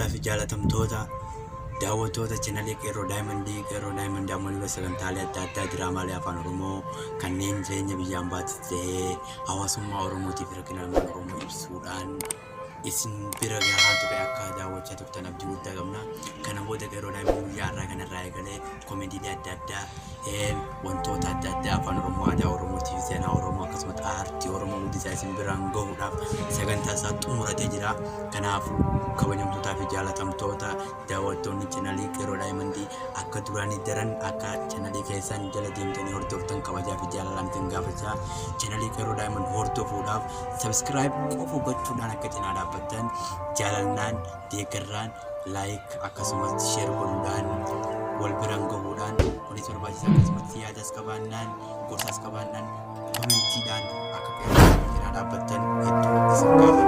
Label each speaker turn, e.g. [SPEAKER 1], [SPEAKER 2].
[SPEAKER 1] kabajamtootaa fi jaalatamtoota daawwattoota chaanalii Qeerroo Daayimandii ammallee sagantaalee adda addaa diraamaalee afaan Oromoo kanneen jireenya biyya ambaatti ta'ee hawaasummaa Oromootiif rakkina ilmaan Oromoo ibsuudhaan isin bira gahaa ture akka daawwachaa turtan abdii guddaa qabna. Kana booda Qeerroo Daayimandii guyyaa har'aa kanarraa eegalee koomeediilee adda addaa wantoota adda addaa afaan Oromoo aadaa Oromootiif seenaa Oromoo akkasumas aartii Oromoo guddisaa isin biraan gahuudhaaf sagantaa isaa xumuratee jira. Kanaaf kabajamtootaa fi jaalatamtoota daawwattoonni chaanalii Qeerroo Daayimandii akka duraanii daran akka chaanalii keessan jala deemtanii hordoftan kabajaa fi jaalalamtiin gaafachaa chaanalii Qeerroo Daayimandii hordofuudhaaf subscribe qofa gochuudhaan akka cinaa dhaabbattan jaalalnaan deeggarraan like akkasumas share godhuudhaan wal biraan gahuudhaan kunis barbaachisaa akkasumas yaadas qabaannaan gorsas qabaannaan koomentiidhaan akka cinaa dhaabbattan hedduu isin gaafadha.